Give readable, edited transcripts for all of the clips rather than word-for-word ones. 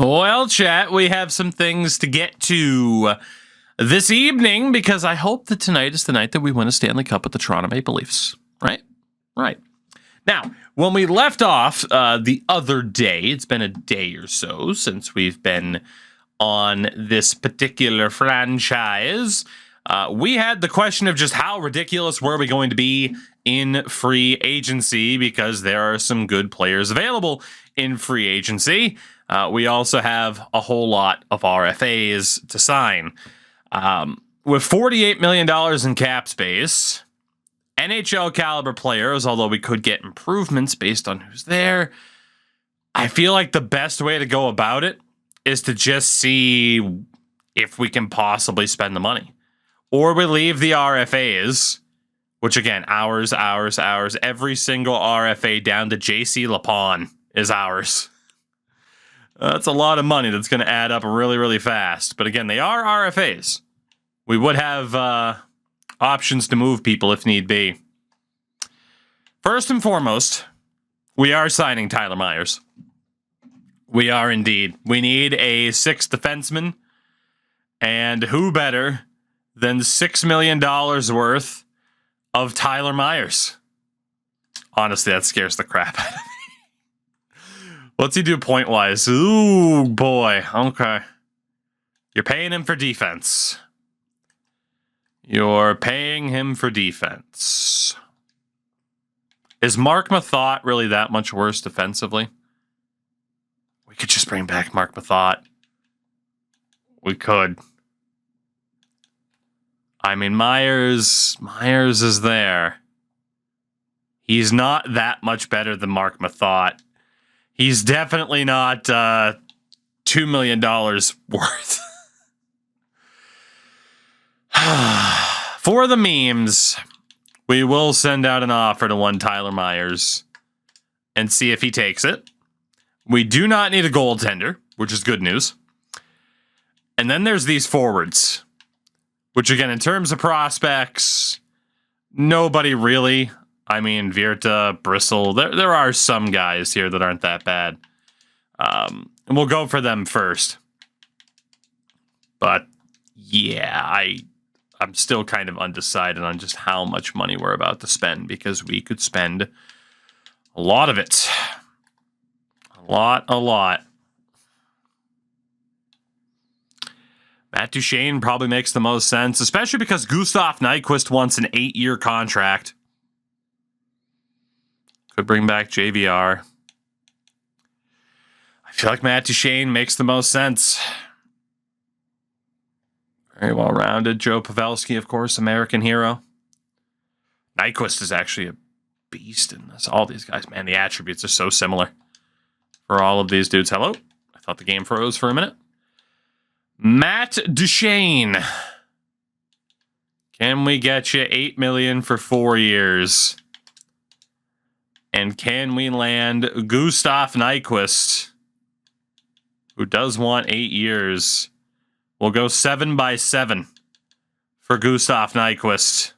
Well, chat, we have some things to get to this evening because I hope that tonight is the night that we win a Stanley Cup with the Toronto Maple Leafs. Right? Right. Now, when we left off the other day, it's been a day or so since we've been on this particular franchise. We had the question of just how ridiculous were we going to be in free agency because there are some good players available in free agency. We also have a whole lot of RFAs to sign. With $48 million in cap space, NHL caliber players, although we could get improvements based on who's there, I feel like the best way to go about it is to just see if we can possibly spend the money. Or we leave the RFAs, which again, ours. Every single RFA down to JC Lapon is ours. That's a lot of money that's going to add up really, really fast. But again, they are RFAs. We would have options to move people if need be. First and foremost, we are signing Tyler Myers. We are indeed. We need a sixth defenseman. And who better than $6 million worth of Tyler Myers? Honestly, that scares the crap out of me. What's he do point-wise? Ooh, boy. Okay. You're paying him for defense. You're paying him for defense. Is Mark Mathot really that much worse defensively? We could just bring back Mark Mathot. We could. I mean, Myers is there. He's not that much better than Mark Mathot. He's definitely not $2 million worth. For the memes, we will send out an offer to one Tyler Myers and see if he takes it. We do not need a goaltender, which is good news. And then there's these forwards, which again, in terms of prospects, nobody really. I mean, Virta, Bristle, there are some guys here that aren't that bad. And we'll go for them first. But yeah, I'm still kind of undecided on just how much money we're about to spend because we could spend a lot of it. A lot. Matt Duchene probably makes the most sense, especially because Gustav Nyquist wants an 8-year contract. Could bring back JVR. I feel like Matt Duchene makes the most sense. Very well-rounded. Joe Pavelski, of course, American hero. Nyquist is actually a beast in this. All these guys, man, the attributes are so similar for all of these dudes. Hello? I thought the game froze for a minute. Matt Duchene. Can we get you $8 million for 4 years? And can we land Gustav Nyquist, who does want 8 years? We'll go 7 by 7 for Gustav Nyquist.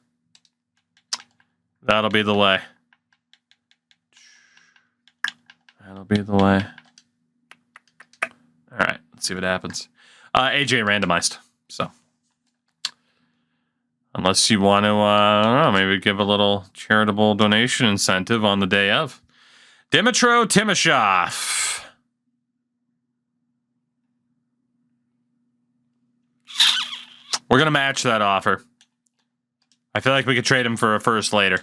That'll be the way. That'll be the way. All right, let's see what happens. AJ randomized, so. Unless you want to, I don't know, maybe give a little charitable donation incentive on the day of. Dmytro Timashov. We're going to match that offer. I feel like we could trade him for a first later.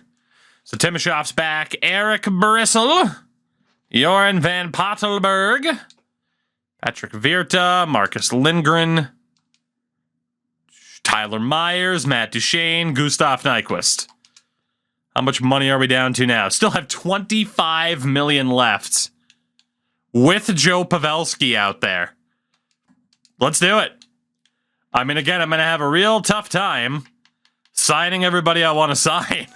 So Timashov's back. Eric Bristle. Joran Van Pottelberg. Patrick Virta. Marcus Lindgren. Tyler Myers, Matt Duchene, Gustav Nyquist. How much money are we down to now? Still have $25 million left with Joe Pavelski out there. Let's do it. I mean, again, I'm going to have a real tough time signing everybody I want to sign.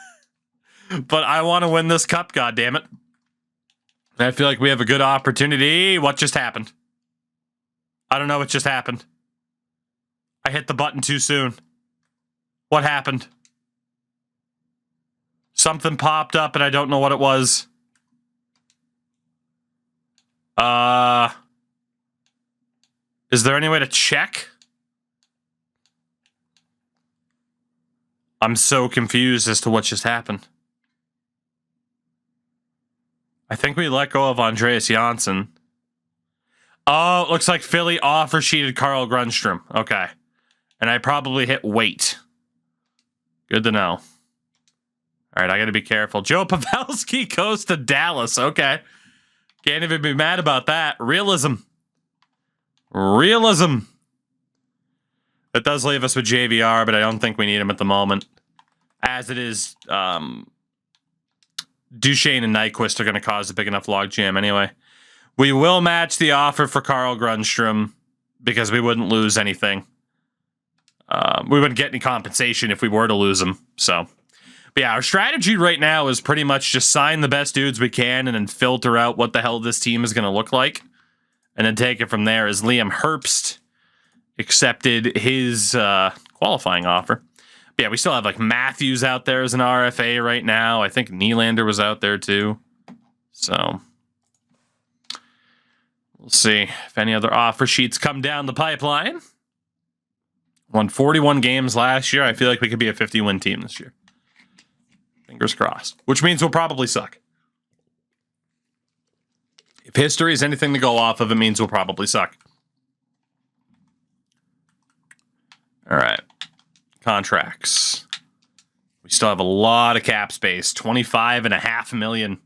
But I want to win this cup, goddammit. I feel like we have a good opportunity. What just happened? I don't know what just happened. I hit the button too soon. What happened? Something popped up and I don't know what it was. Is there any way to check? I'm so confused as to what just happened. I think we let go of Andreas Janssen. Oh, it looks like Philly offer sheeted Carl Grundstrom. Okay. And I probably hit wait. Good to know. All right, I got to be careful. Joe Pavelski goes to Dallas. Okay. Can't even be mad about that. Realism. Realism. It does leave us with JVR, but I don't think we need him at the moment. As it is, Duchesne and Nyquist are going to cause a big enough logjam anyway. We will match the offer for Carl Grundstrom because we wouldn't lose anything. We wouldn't get any compensation if we were to lose him. So, but yeah, our strategy right now is pretty much just sign the best dudes we can and then filter out what the hell this team is going to look like. And then take it from there as Liam Herbst accepted his qualifying offer. But yeah, we still have like Matthews out there as an RFA right now. I think Nylander was out there too. So we'll see if any other offer sheets come down the pipeline. Won 41 games last year. I feel like we could be a 50-win team this year. Fingers crossed. Which means we'll probably suck. If history is anything to go off of, it means we'll probably suck. All right. Contracts. We still have a lot of cap space. $25.5 million.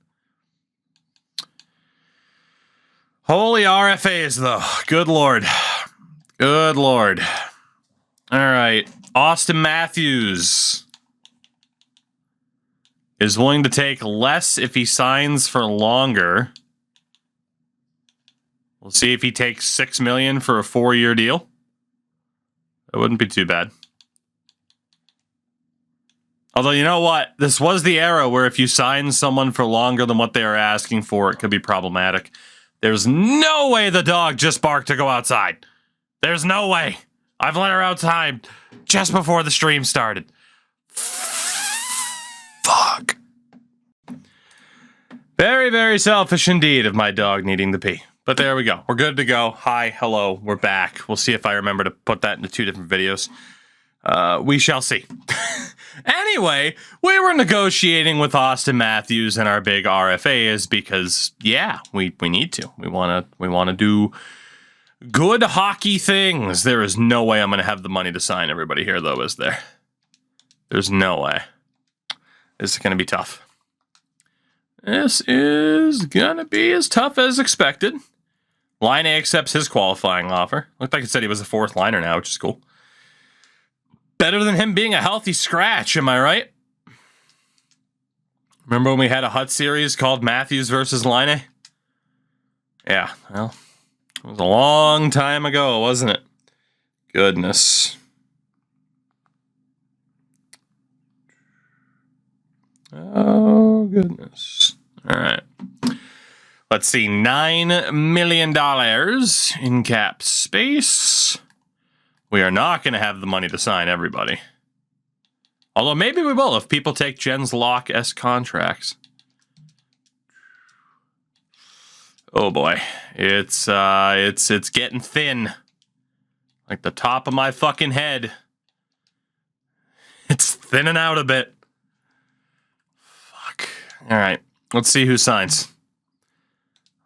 Holy RFAs, though. Good Lord. Good Lord. All right. Austin Matthews is willing to take less if he signs for longer. We'll see if he takes $6 million for a 4-year deal. That wouldn't be too bad. Although, you know what? This was the era where if you sign someone for longer than what they are asking for, it could be problematic. There's no way the dog just barked to go outside. There's no way. I've let her outside just before the stream started. Fuck. Very, very selfish indeed of my dog needing to pee. But there we go. We're good to go. Hi, hello, we're back. We'll see if I remember to put that into 2 different videos. We shall see. Anyway, we were negotiating with Austin Matthews and our big RFAs because, yeah, we need to. We want to do good hockey things. There is no way I'm going to have the money to sign everybody here, though, is there? There's no way. This is going to be tough. This is going to be as tough as expected. Line A accepts his qualifying offer. Looked like it said he was a 4th liner now, which is cool. Better than him being a healthy scratch, am I right? Remember when we had a Hut series called Matthews versus Line A? Yeah, well, it was a long time ago, wasn't it? Goodness. Oh, goodness. All right. Let's see. $9 million in cap space. We are not going to have the money to sign everybody. Although maybe we will if people take Jen's Locke-esque contracts. Oh boy. It's getting thin. Like the top of my fucking head. It's thinning out a bit. Fuck. All right. Let's see who signs.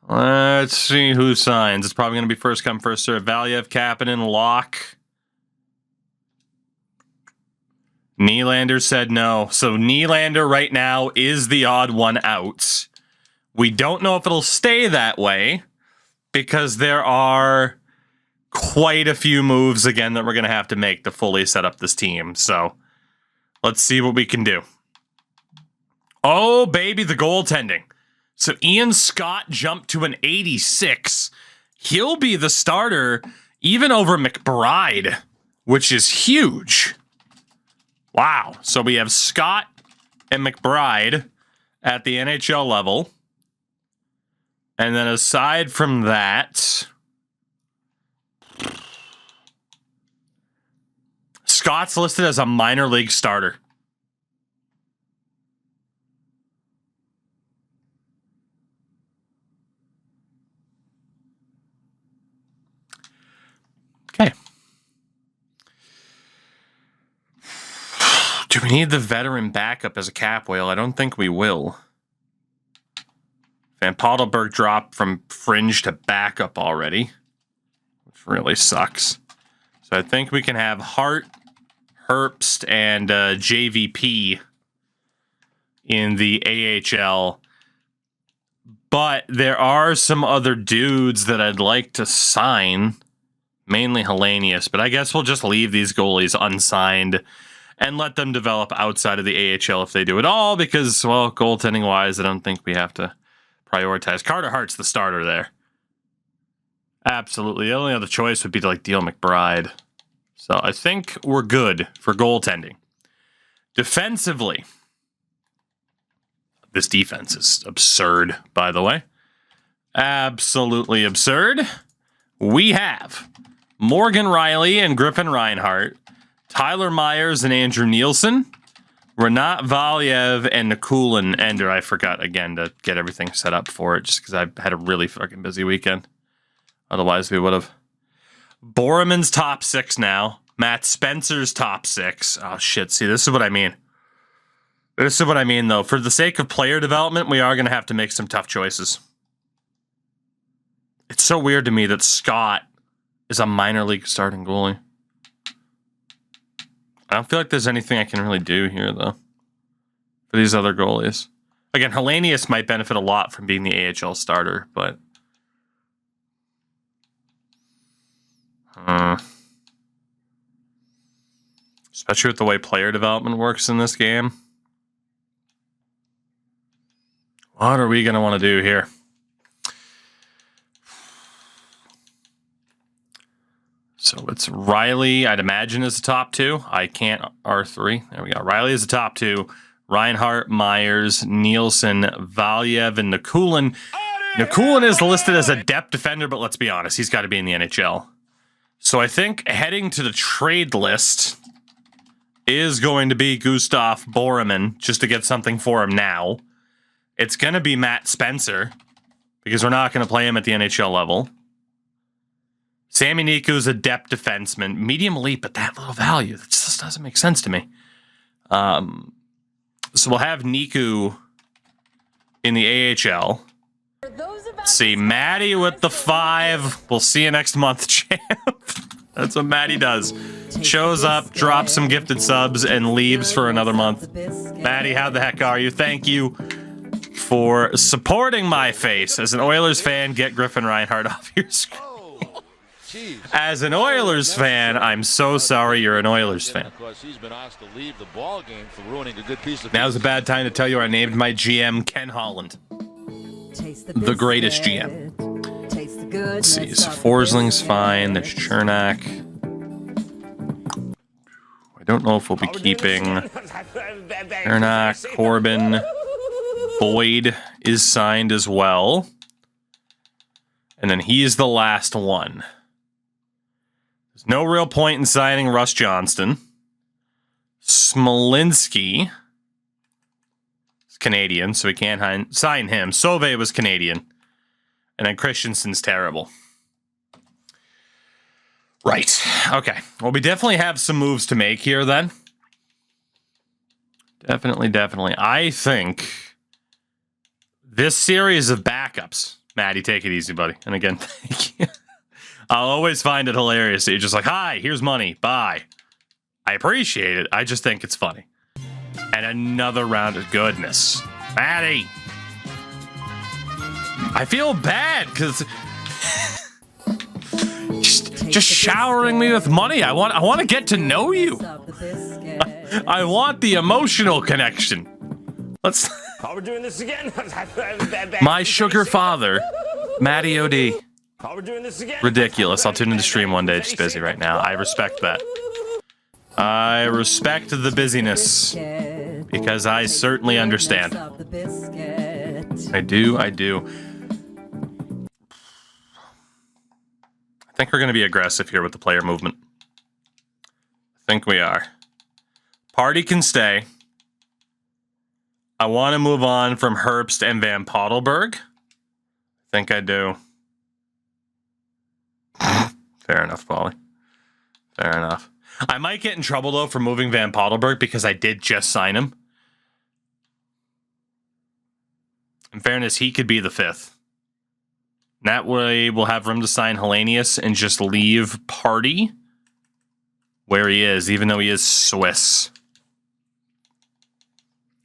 Let's see who signs. It's probably going to be first come, first serve. Valiev, Kapanen, Locke. Nylander said no. So Nylander right now is the odd one out. We don't know if it'll stay that way because there are quite a few moves again that we're going to have to make to fully set up this team. So let's see what we can do. Oh, baby, the goaltending. So Ian Scott jumped to an 86. He'll be the starter even over McBride, which is huge. Wow. So we have Scott and McBride at the NHL level. And then aside from that, Scott's listed as a minor league starter. Do we need the veteran backup as a cap whale? I don't think we will. Van Pottelberg dropped from fringe to backup already, which really sucks. So I think we can have Hart, Herbst, and JVP in the AHL. But there are some other dudes that I'd like to sign, mainly Hellenius. But I guess we'll just leave these goalies unsigned and let them develop outside of the AHL if they do at all. Because, well, goaltending-wise, I don't think we have to prioritize. Carter Hart's the starter there. Absolutely. The only other choice would be to like deal McBride. So I think we're good for goaltending. Defensively, this defense is absurd, by the way. Absolutely absurd. We have Morgan Riley and Griffin Reinhart, Tyler Myers and Andrew Nielsen, Renat Valiev and Nikulin Ender. I forgot again to get everything set up for it just because I had a really fucking busy weekend. Otherwise, we would have. Borman's top 6 now. Matt Spencer's top 6. Oh, shit. See, this is what I mean. This is what I mean, though. For the sake of player development, we are going to have to make some tough choices. It's so weird to me that Scott is a minor league starting goalie. I don't feel like there's anything I can really do here, though, for these other goalies. Again, Hellenius might benefit a lot from being the AHL starter, but... especially with the way player development works in this game. What are we going to want to do here? So it's Riley, I'd imagine, is the top 2. I can't. R3. There we go. Riley is the top 2. Reinhart, Myers, Nielsen, Valiev, and Nikulin. Nikulin is listed as a depth defender, but let's be honest, he's got to be in the NHL. So I think heading to the trade list is going to be Gustav Borman, just to get something for him now. It's going to be Matt Spencer, because we're not going to play him at the NHL level. Sammy Niku's a depth defenseman, medium elite, but that little value, that just doesn't make sense to me. So we'll have Niku in the AHL. See, Maddie with the 5. We'll see you next month, champ. That's what Maddie does. Shows up, drops some gifted subs, and leaves for another month. Maddie, how the heck are you? Thank you for supporting my face. As an Oilers fan, get Griffin Reinhart off your screen. As an Oilers fan, I'm so sorry you're an Oilers fan. Now's a bad time to tell you I named my GM Ken Holland. The greatest GM. Let's see, so Forsling's fine. There's Chernak. I don't know if we'll be keeping Chernak, Corbin. Boyd is signed as well. And then he is the last one. There's no real point in signing Russ Johnston. Smolinski is Canadian, so we can't sign him. Sauve was Canadian. And then Christensen's terrible. Right. Okay. Well, we definitely have some moves to make here then. Definitely. I think this series of backups... Maddie, take it easy, buddy. And again, thank you. I'll always find it hilarious that you're just like, hi, here's money. Bye. I appreciate it. I just think it's funny. And another round of goodness. Maddie. I feel bad because just showering me with money. I want to get to know you. I want the emotional connection. Let's... We're doing this again. My sugar father, Matty OD. We're doing this again. Ridiculous. I'll tune into stream one day. Just busy right now. I respect that. I respect the busyness because I certainly understand. I do. I think we're going to be aggressive here with the player movement. I think we are. Party can stay. I want to move on from Herbst and Van Pottelberg. I think I do. Fair enough, Paulie. Fair enough. I might get in trouble, though, for moving Van Pottelberg because I did just sign him. In fairness, he could be the 5th. That way, we'll have room to sign Hellenius and just leave Party where he is, even though he is Swiss.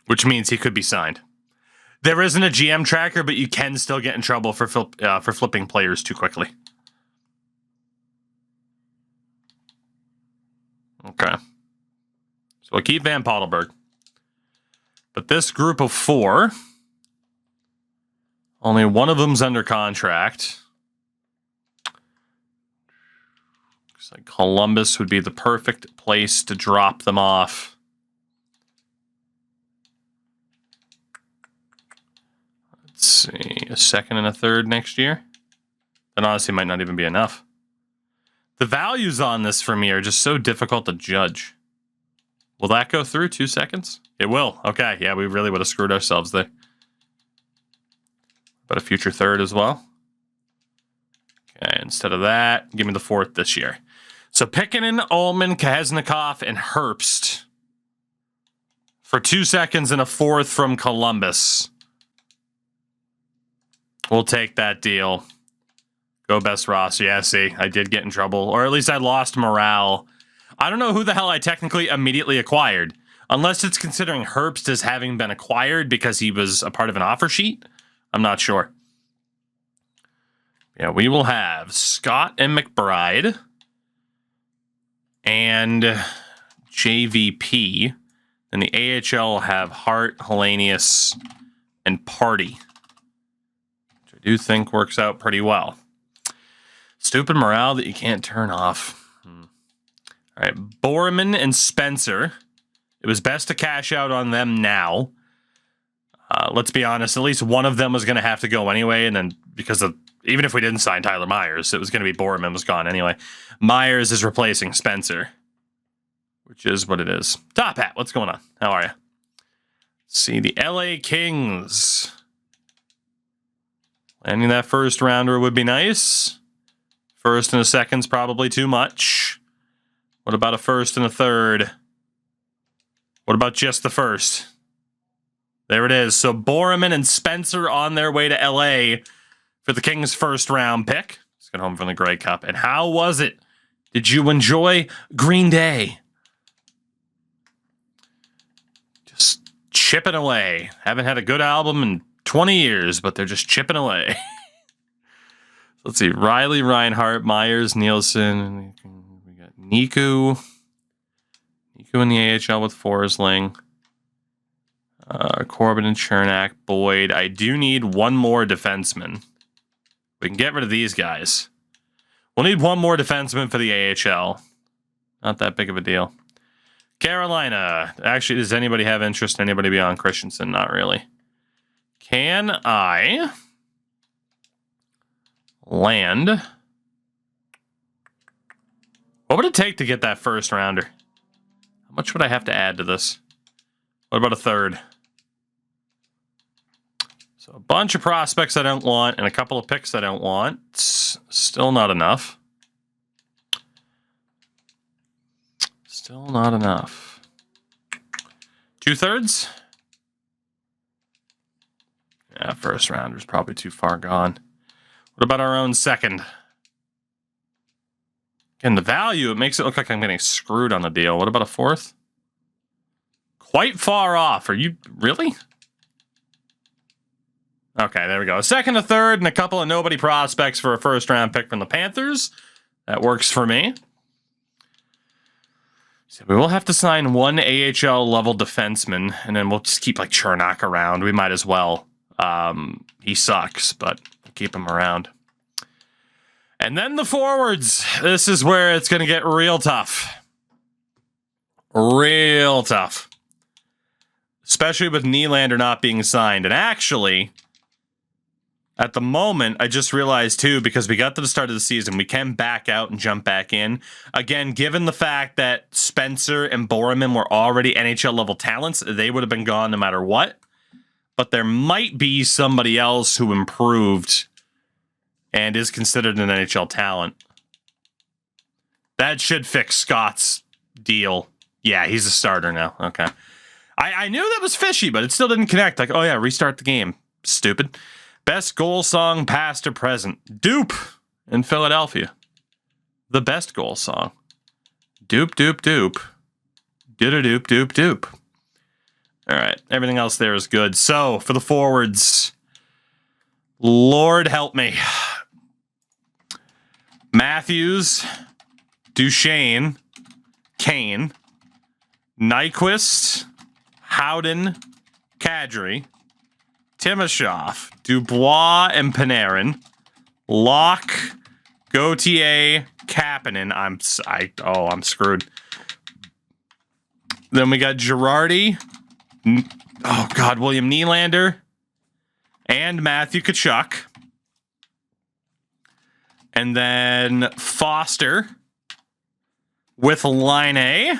Which means he could be signed. There isn't a GM tracker, but you can still get in trouble for flipping players too quickly. Okay. So we'll keep Van Pottelberg. But this group of 4, only one of them's under contract. Looks like Columbus would be the perfect place to drop them off. Let's see, a 2nd and a 3rd next year? That honestly might not even be enough. The values on this for me are just so difficult to judge. Will that go through 2 seconds? It will. Okay, yeah, we really would have screwed ourselves there. But a future 3rd as well. Okay, instead of that, give me the 4th this year. So Pikkinen, Ullman, Kahesnikov, and Herbst for 2 seconds and a 4th from Columbus. We'll take that deal. Go best roster. Yeah, see, I did get in trouble. Or at least I lost morale. I don't know who the hell I technically immediately acquired. Unless it's considering Herbst as having been acquired because he was a part of an offer sheet. I'm not sure. Yeah, we will have Scott and McBride. And JVP. And the AHL will have Hart, Hellenius, and Party. Which I do think works out pretty well. Stupid morale that you can't turn off. All right, Borman and Spencer. It was best to cash out on them now. Let's be honest, at least one of them was going to have to go anyway, and then because of even if we didn't sign Tyler Myers, it was going to be Borman was gone anyway. Myers is replacing Spencer, which is what it is. Top Hat, what's going on? How are you? See, the LA Kings. Landing that 1st rounder would be nice. 1st and a 2nd's probably too much. What about a 1st and a 3rd? What about just the 1st? There it is. So Borman and Spencer on their way to LA for the Kings' 1st round pick. Let's get home from the Grey Cup. And how was it? Did you enjoy Green Day? Just chipping away. Haven't had a good album in 20 years, but they're just chipping away. Let's see. Riley, Reinhart, Myers, Nielsen. We got Niku. Niku in the AHL with Forsling. Corbin and Chernak. Boyd. I do need one more defenseman. We can get rid of these guys. We'll need one more defenseman for the AHL. Not that big of a deal. Carolina. Actually, does anybody have interest in anybody beyond Christensen? Not really. Can I land? What would it take to get that 1st rounder? How much would I have to add to this? What about a 3rd? So a bunch of prospects I don't want and a couple of picks I don't want. Still not enough. Still not enough. 2/3? Yeah, 1st rounder's probably too far gone. What about our own 2nd? Again, the value, it makes it look like I'm getting screwed on the deal. What about a 4th? Quite far off. Are you really? Okay, there we go. A 2nd, a 3rd, and a couple of nobody prospects for a 1st round pick from the Panthers. That works for me. So we will have to sign one AHL level defenseman, and then we'll just keep like Chernak around. We might as well. He sucks, but we'll keep him around. And then the forwards. This is where it's going to get real tough. Real tough. Especially with Nylander not being signed. And actually, at the moment, I just realized too, because we got to the start of the season, we can back out and jump back in. Again, given the fact that Spencer and Borman were already NHL level talents, they would have been gone no matter what. But there might be somebody else who improved and is considered an NHL talent. That should fix Scott's deal. Yeah, he's a starter now. Okay. I knew that was fishy, but it still didn't connect. Like, oh yeah, restart the game. Stupid. Best goal song, past or present. Dupe in Philadelphia. The best goal song. Dupe, dupe, dupe. Doop, doop, doop. All right. Everything else there is good. So, for the forwards, Lord help me. Matthews, Duchesne, Kane, Nyquist, Howden, Kadri, Timashov, Dubois, and Panarin, Locke, Gauthier, Kapanen. I'm screwed. Then we got Girardi. Oh God, William Nylander, and Matthew Tkachuk, and then Foster with Line A.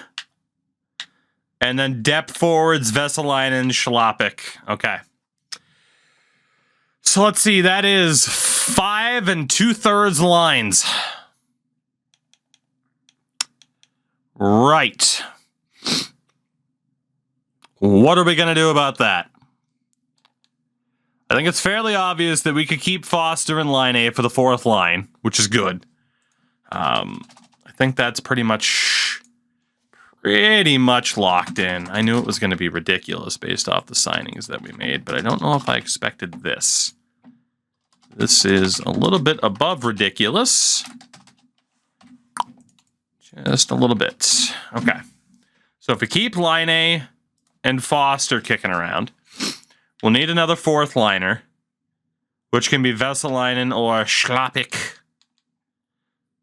And then depth forwards, Vesalainen, Schlappick. Okay. So let's see. That is 5 2/3 lines. Right. What are we going to do about that? I think it's fairly obvious that we could keep Foster in Line A for the 4th line, which is good. I think that's pretty much locked in. I knew it was going to be ridiculous based off the signings that we made, but I don't know if I expected this. This is a little bit above ridiculous. Just a little bit. Okay. So if we keep Line A and Foster kicking around, we'll need another 4th liner, which can be Vesalainen or Schlappick.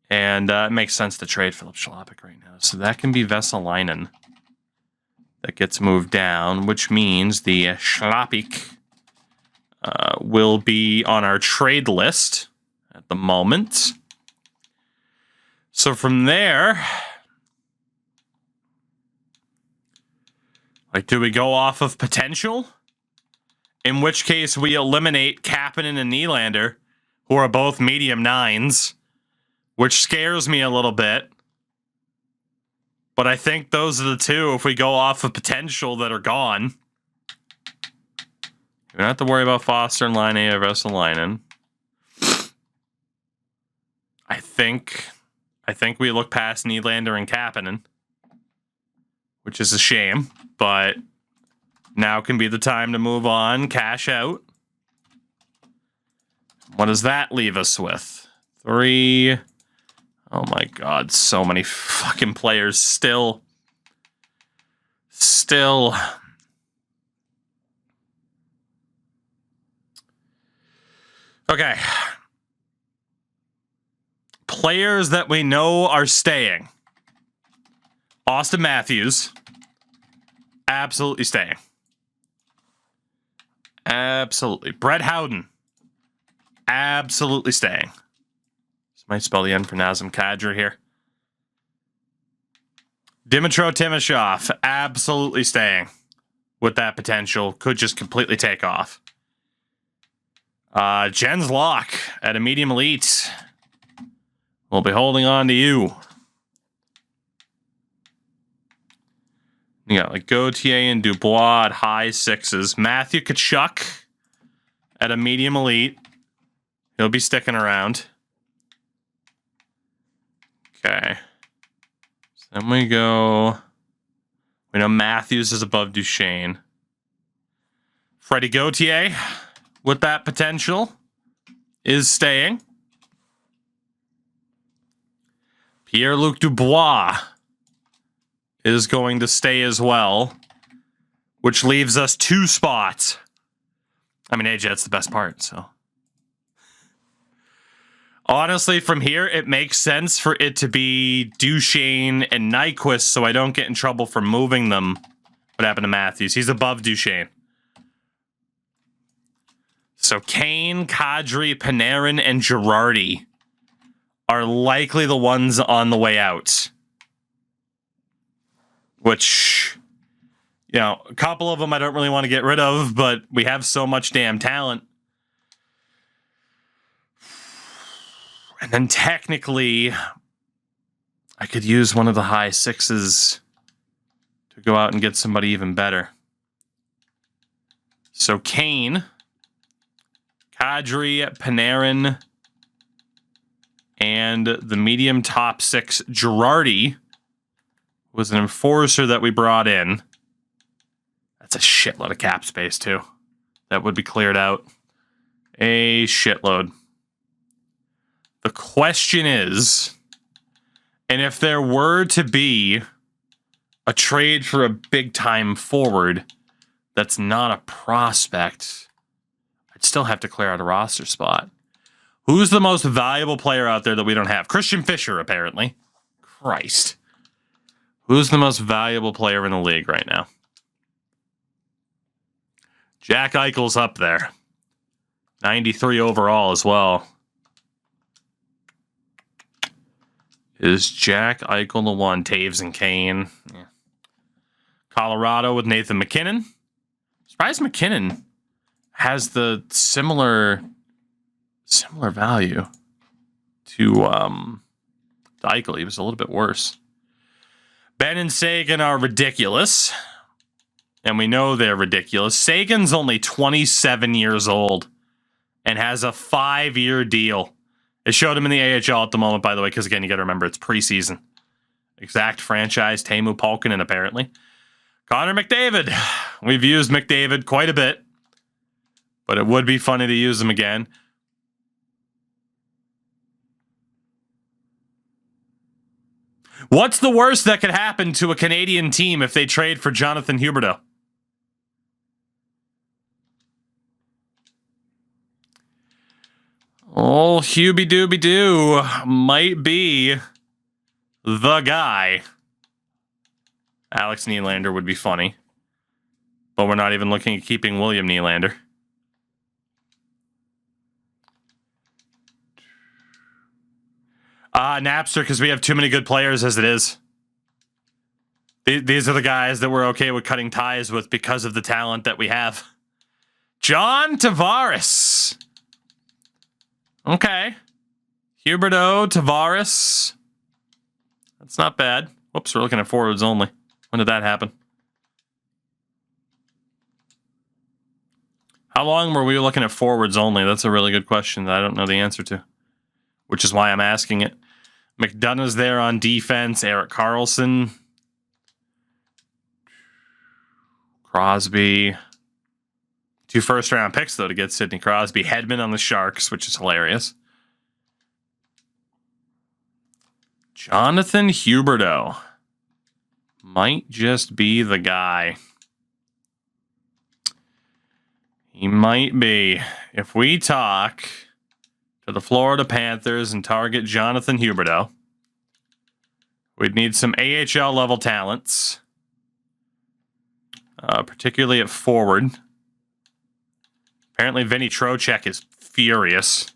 And it makes sense to trade Philip Schlappick right now. So that can be Vesalainen. That gets moved down, which means the Schlappick will be on our trade list at the moment. So from there, like, do we go off of potential? In which case we eliminate Kapanen and Nylander, who are both medium 9s. Which scares me a little bit. But I think those are the two, if we go off of potential, that are gone. We don't have to worry about Foster and Line A or Vesalainen. I think we look past Nylander and Kapanen, which is a shame, but now can be the time to move on, cash out. What does that leave us with? 3... Oh my God, so many fucking players still. Okay. Players that we know are staying. Austin Matthews. Absolutely staying. Absolutely. Brett Howden. Absolutely staying. Might spell the N for Nazem Kadri here. Dmytro Timashov, absolutely staying with that potential. Could just completely take off. Jens Locke at a medium elite. We'll be holding on to you. You got like Gauthier and Dubois at high 6s. Matthew Tkachuk at a medium elite. He'll be sticking around. Okay. So then we go. We know Matthews is above Duchesne. Freddie Gauthier, with that potential, is staying. Pierre-Luc Dubois is going to stay as well, which leaves us 2 spots. I mean, AJ, that's the best part, so. Honestly, from here, it makes sense for it to be Duchesne and Nyquist so I don't get in trouble for moving them. What happened to Matthews? He's above Duchesne. So Kane, Kadri, Panarin, and Girardi are likely the ones on the way out. Which, you know, a couple of them I don't really want to get rid of, but we have so much damn talent. And then technically, I could use one of the high sixes to go out and get somebody even better. So Kane, Kadri, Panarin, and the medium top six, Girardi, was an enforcer that we brought in. That's a shitload of cap space, too. That would be cleared out. A shitload. The question is, and if there were to be a trade for a big-time forward that's not a prospect, I'd still have to clear out a roster spot. Who's the most valuable player out there that we don't have? Christian Fischer, apparently. Christ. Who's the most valuable player in the league right now? Jack Eichel's up there. 93 overall as well. Is Jack Eichel the one? Taves and Kane. Yeah. Colorado with Nathan McKinnon. Surprised McKinnon has the similar value to Eichel. He was a little bit worse. Ben and Sagan are ridiculous. And we know they're ridiculous. Sagan's only 27 years old and has a 5-year deal. It showed him in the AHL at the moment, by the way, because again, you got to remember it's preseason. Exact franchise, Teemu Pulkkinen, apparently. Connor McDavid. We've used McDavid quite a bit, but it would be funny to use him again. What's the worst that could happen to a Canadian team if they trade for Jonathan Huberdeau? Oh, Hubie Dooby Doo might be the guy. Alex Nylander would be funny. But we're not even looking at keeping William Nylander. Napster, because we have too many good players as it is. These are the guys that we're okay with cutting ties with because of the talent that we have. John Tavares. Okay. Huberdeau, Tavares. That's not bad. Whoops, we're looking at forwards only. When did that happen? How long were we looking at forwards only? That's a really good question that I don't know the answer to, which is why I'm asking it. McDonough's there on defense. Erik Karlsson. Crosby. 2 first-round picks, though, to get Sidney Crosby. Hedman on the Sharks, which is hilarious. Jonathan Huberdeau might just be the guy. He might be. If we talk to the Florida Panthers and target Jonathan Huberdeau, we'd need some AHL-level talents, particularly at forward. Apparently, Vinny Trocheck is furious.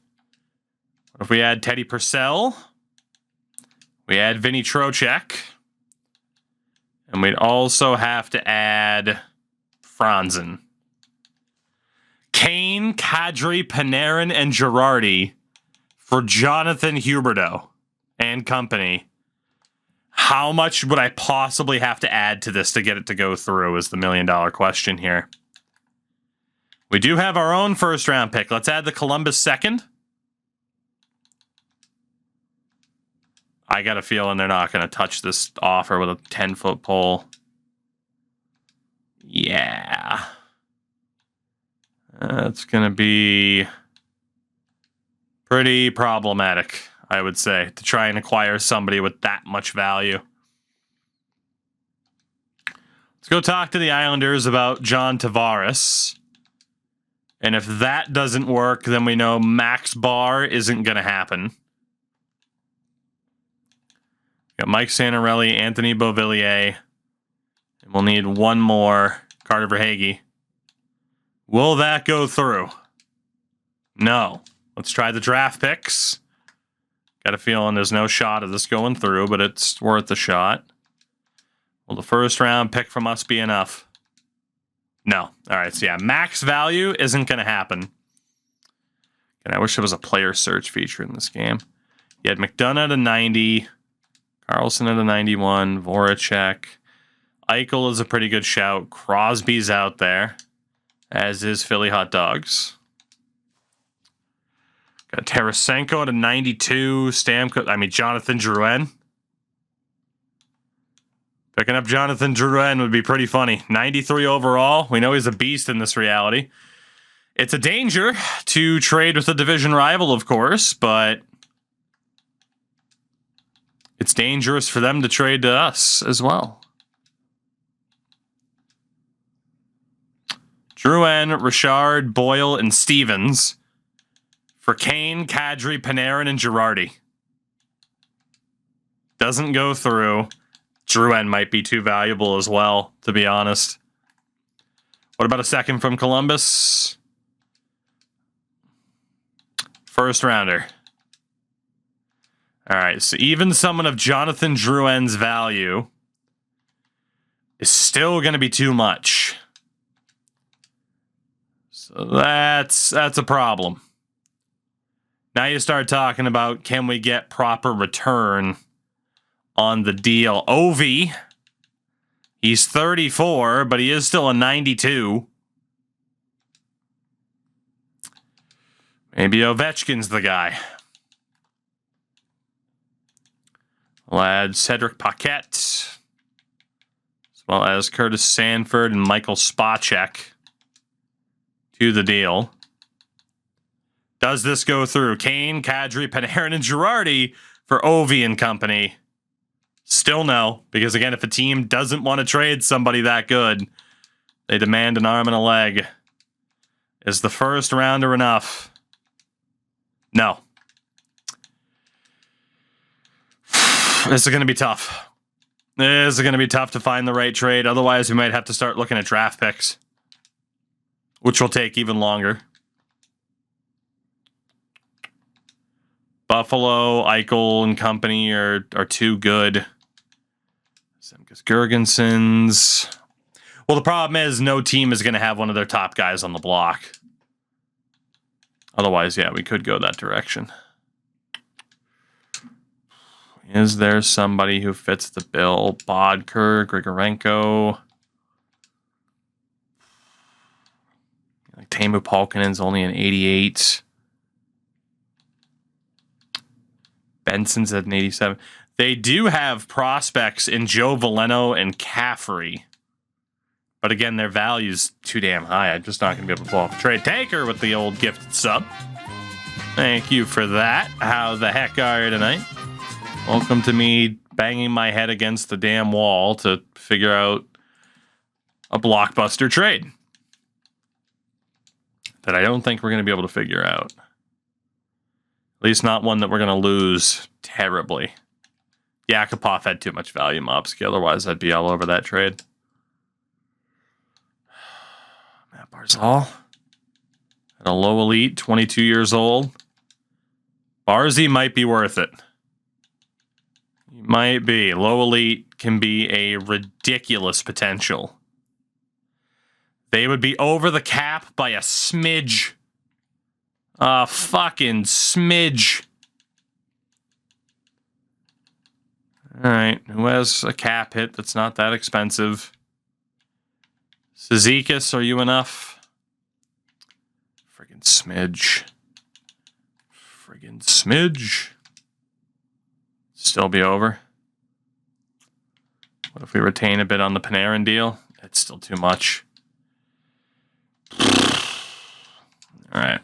What if we add Teddy Purcell? We add Vinny Trocheck. And we'd also have to add Franzen. Kane, Kadri, Panarin, and Girardi for Jonathan Huberdeau and company. How much would I possibly have to add to this to get it to go through is the $1 million question here. We do have our own first-round pick. Let's add the Columbus second. I got a feeling they're not going to touch this offer with a 10-foot pole. Yeah. That's going to be pretty problematic, I would say, to try and acquire somebody with that much value. Let's go talk to the Islanders about John Tavares. And if that doesn't work, then we know Max Barr isn't going to happen. Got Mike Santorelli, Anthony Beauvillier. And we'll need one more, Carter Verhaeghe. Will that go through? No. Let's try the draft picks. Got a feeling there's no shot of this going through, but it's worth a shot. Will the first round pick from us be enough? No. All right, so yeah, max value isn't going to happen. And I wish there was a player search feature in this game. You had McDonough to 90, Carlson at a 91. Voracek. Eichel is a pretty good shout. Crosby's out there, as is Philly Hot Dogs. Got Tarasenko at a 92. Jonathan Drouin. Picking up Jonathan Drouin would be pretty funny. 93 overall. We know he's a beast in this reality. It's a danger to trade with a division rival, of course, but it's dangerous for them to trade to us as well. Drouin, Richard, Boyle, and Stevens for Kane, Kadri, Panarin, and Girardi. Doesn't go through. Drouin might be too valuable as well, to be honest. What about a second from Columbus? First rounder. All right, so even someone of Jonathan Drouin's value is still going to be too much. So that's a problem. Now you start talking about, can we get proper return on the deal? Ovi, he's 34, but he is still a 92. Maybe Ovechkin's the guy. We'll add Cedric Paquette, as well as Curtis Sanford and Michael Spacek to the deal. Does this go through? Kane, Kadri, Panarin, and Girardi for Ovi and company. Still no, because again, if a team doesn't want to trade somebody that good, they demand an arm and a leg. Is the first rounder enough? No. This is going to be tough. This is going to be tough to find the right trade. Otherwise, we might have to start looking at draft picks, which will take even longer. Buffalo, Eichel, and company are too good. Semkus Girgensons. Well, the problem is no team is going to have one of their top guys on the block. Otherwise, yeah, we could go that direction. Is there somebody who fits the bill? Bodker, Grigorenko. Like Teemu Palkkonen's only an 88. Benson's at an 87. They do have prospects in Joe Veleno and Caffrey. But again, their value's too damn high. I'm just not going to be able to pull off a trade. Taker with the old gifted sub. Thank you for that. How the heck are you tonight? Welcome to me banging my head against the damn wall to figure out a blockbuster trade that I don't think we're going to be able to figure out. At least not one that we're going to lose terribly. Yakupov had too much value, Mopsky. Otherwise, I'd be all over that trade. Matt Barzal. At a low elite, 22 years old. Barzy might be worth it. He might be. Low elite can be a ridiculous potential. They would be over the cap by a smidge. A fucking smidge. All right, who has a cap hit that's not that expensive? Cizikas, are you enough? Friggin' smidge. Friggin' smidge. Still be over. What if we retain a bit on the Panarin deal? It's still too much. All right.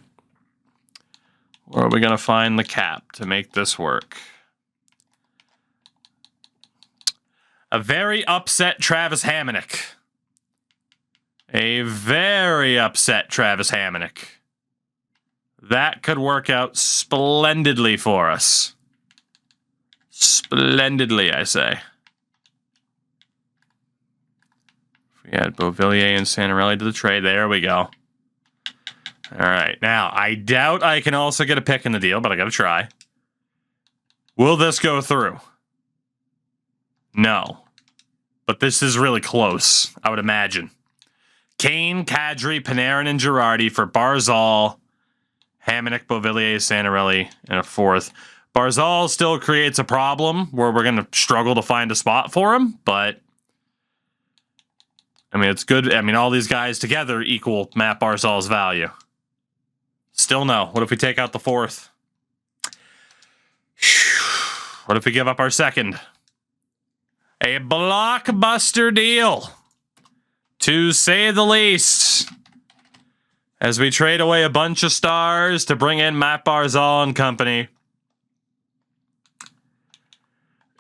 Where are we going to find the cap to make this work? A very upset Travis Hamonic. A very upset Travis Hamonic. That could work out splendidly for us. Splendidly, I say. If we add Beauvillier and Santorelli to the trade, there we go. All right, now, I doubt I can also get a pick in the deal, but I got to try. Will this go through? No. But this is really close, I would imagine. Kane, Kadri, Panarin, and Girardi for Barzal, Hamonic, Beauvillier, Santorelli, and a fourth. Barzal still creates a problem where we're going to struggle to find a spot for him, but I mean, it's good. I mean, all these guys together equal Matt Barzal's value. Still no. What if we take out the fourth? What if we give up our second? A blockbuster deal, to say the least, as we trade away a bunch of stars to bring in Matt Barzal and company.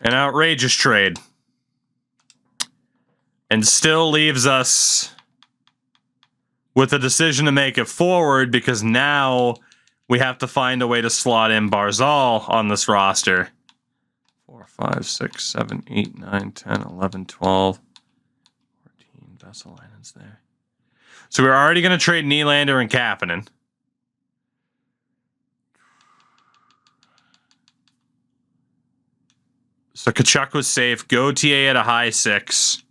An outrageous trade. And still leaves us with a decision to make it forward, because now we have to find a way to slot in Barzal on this roster. 4, 5, 6, 7, 8, 9, 10, 11, 12, 14. Vesalainen's there. So we're already going to trade Nylander and Kapanen. So Kachuk was safe. Gauthier at a high 6.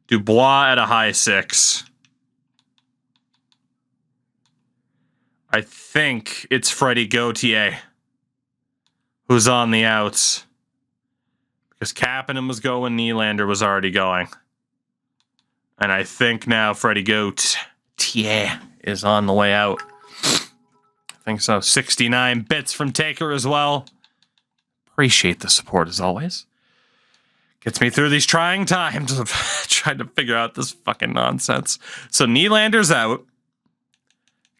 Dubois at a high 6. I think it's Freddie Gauthier who's on the outs. Because Kapanen was going, Nylander was already going. And I think now Freddie Gauthier is on the way out. I think so. 69 bits from Taker as well. Appreciate the support as always. Gets me through these trying times of trying to figure out this fucking nonsense. So Nylander's out.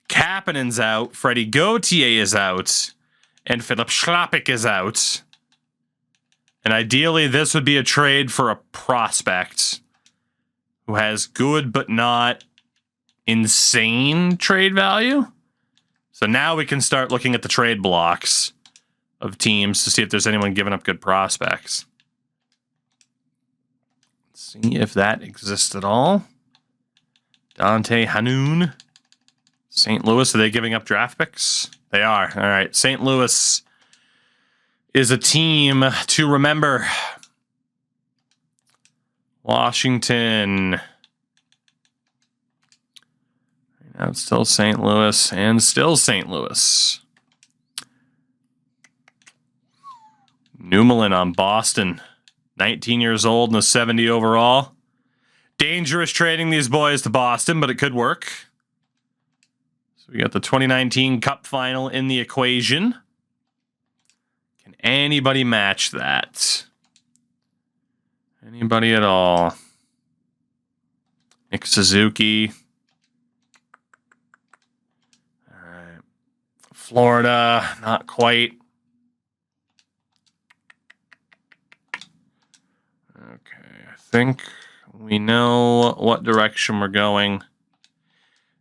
Kapanen's out. Freddie Gauthier is out. And Philip Schlappick is out. And ideally, this would be a trade for a prospect who has good but not insane trade value. So now we can start looking at the trade blocks of teams to see if there's anyone giving up good prospects. See if that exists at all. Dante Hanoun. St. Louis, are they giving up draft picks? They are. All right. St. Louis is a team to remember. Washington. Now it's still St. Louis and still St. Louis. Newmelin on Boston. 19 years old and a 70 overall. Dangerous trading these boys to Boston, but it could work. So we got the 2019 Cup Final in the equation. Can anybody match that? Anybody at all? Nick Suzuki. All right. Florida, not quite. I think we know what direction we're going.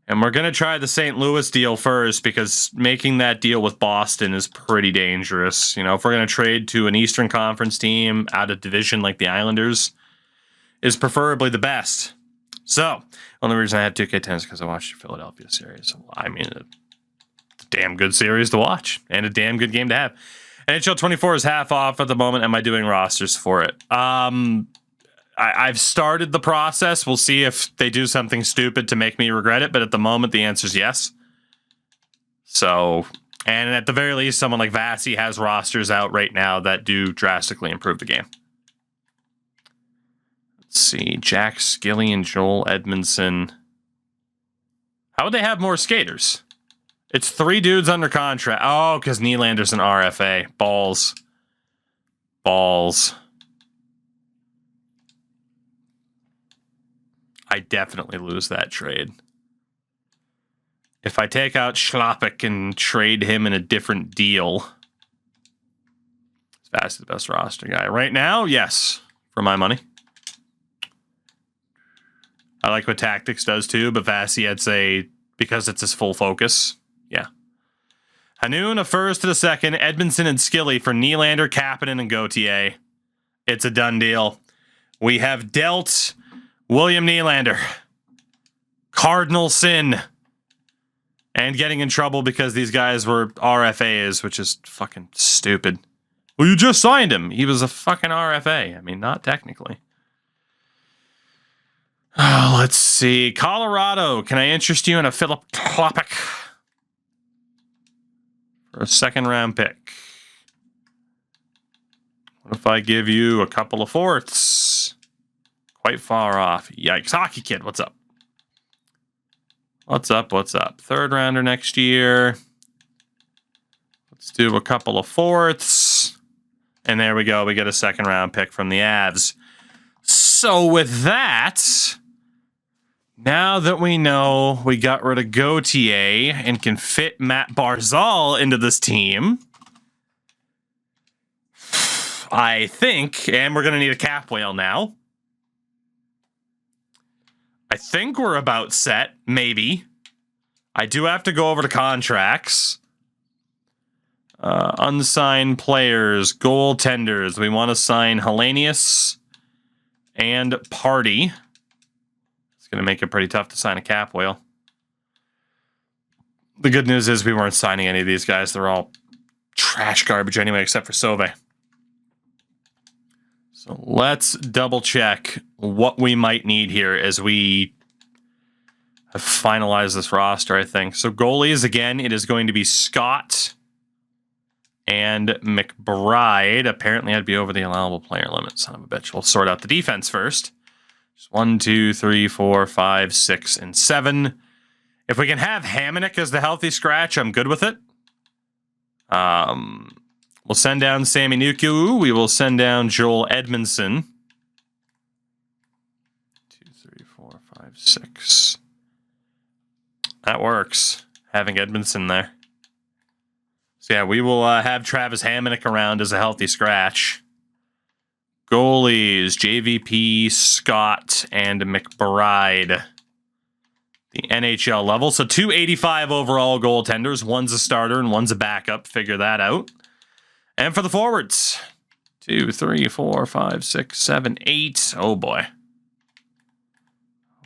And we're going to try the St. Louis deal first, because making that deal with Boston is pretty dangerous. You know, if we're going to trade to an Eastern Conference team out of division like the Islanders, is preferably the best. So, only reason I had 2K10 is because I watched the Philadelphia series. I mean, it's a damn good series to watch and a damn good game to have. NHL 24 is half off at the moment. Am I doing rosters for it? I've started the process. We'll see if they do something stupid to make me regret it. But at the moment, the answer is yes. So, and at the very least, someone like Vasi has rosters out right now that do drastically improve the game. Let's see. Jack Skilly and Joel Edmondson. How would they have more skaters? It's 3 dudes under contract. Oh, because Nylander's an RFA. Balls. I definitely lose that trade. If I take out Schlappick and trade him in a different deal, Vasi the best roster guy. Right now, yes, for my money. I like what Tactics does too, but Vasi, I'd say, because it's his full focus, yeah. Hanoun, a first to the second. Edmondson and Skilly for Nylander, Kapanen, and Gauthier. It's a done deal. We have dealt William Nylander. Cardinal sin. And getting in trouble because these guys were RFAs, which is fucking stupid. Well, you just signed him. He was a fucking RFA. I mean, not technically. Oh, let's see. Colorado. Can I interest you in a Philip Schlappick for a second round pick? What if I give you a couple of fourths? Quite far off. Yikes. Hockey Kid, what's up? What's up? What's up? Third rounder next year. Let's do a couple of fourths. And there we go. We get a second round pick from the Avs. So with that, now that we know we got rid of Gauthier and can fit Matt Barzal into this team, I think, and we're going to need a cap whale now. I think we're about set, maybe. I do have to go over the contracts. Unsigned players, goaltenders. We want to sign Hellenius and Party. It's going to make it pretty tough to sign a cap whale. The good news is we weren't signing any of these guys. They're all trash garbage anyway, except for Sauve. So let's double check what we might need here as we have finalized this roster, I think. So goalies, again, it is going to be Scott and McBride. Apparently I'd be over the allowable player limit, son of a bitch. We'll sort out the defense first. Just 1, 2, 3, 4, 5, 6, and 7. If we can have Hamonic as the healthy scratch, I'm good with it. We'll send down Sammy Nuku. We will send down Joel Edmondson. 2, 3, 4, 5, 6. That works. Having Edmondson there. So yeah, we will have Travis Hamonic around as a healthy scratch. Goalies, JVP, Scott, and McBride. The NHL level. So 285 overall goaltenders. One's a starter and one's a backup. Figure that out. And for the forwards, 2, 3, 4, 5, 6, 7, 8. Oh boy.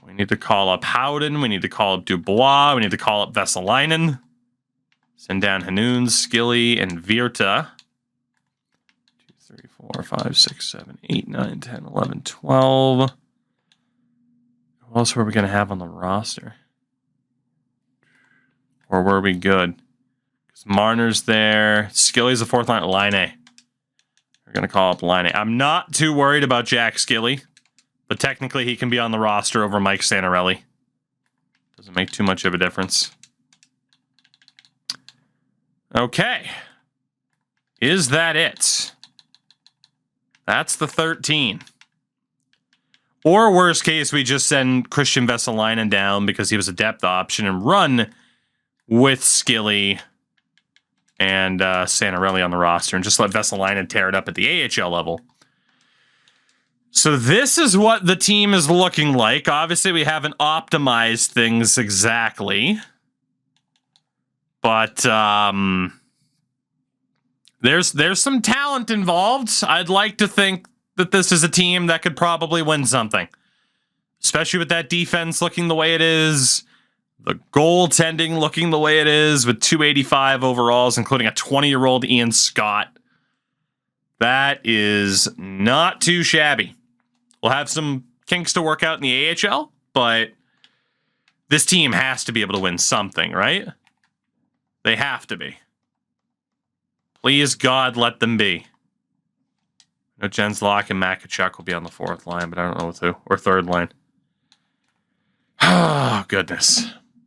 We need to call up Howden. We need to call up Dubois. We need to call up Vesalainen. Send down Hanoun, Skilly, and Virta. 2, 3, 4, 5, 6, 7, 8, 9, 10, 11, 12. Who else were we going to have on the roster? Or were we good? Marner's there. Skilly's the fourth line. Laine. We're going to call up Laine. I'm not too worried about Jack Skilly, but technically he can be on the roster over Mike Santorelli. Doesn't make too much of a difference. Okay. Is that it? That's the 13. Or worst case, we just send Christian Vesalainen down because he was a depth option and run with Skilly and Santorelli on the roster and just let Vesalainen tear it up at the AHL level. So this is what the team is looking like. Obviously, we haven't optimized things exactly. But there's some talent involved. I'd like to think that this is a team that could probably win something. Especially with that defense looking the way it is. The goaltending looking the way it is with 285 overalls, including a 20-year-old Ian Scott. That is not too shabby. We'll have some kinks to work out in the AHL, but this team has to be able to win something, right? They have to be. Please, God, let them be. I know Jens Locke and Makachuk will be on the fourth line, but I don't know what to. Or third line. Oh, goodness.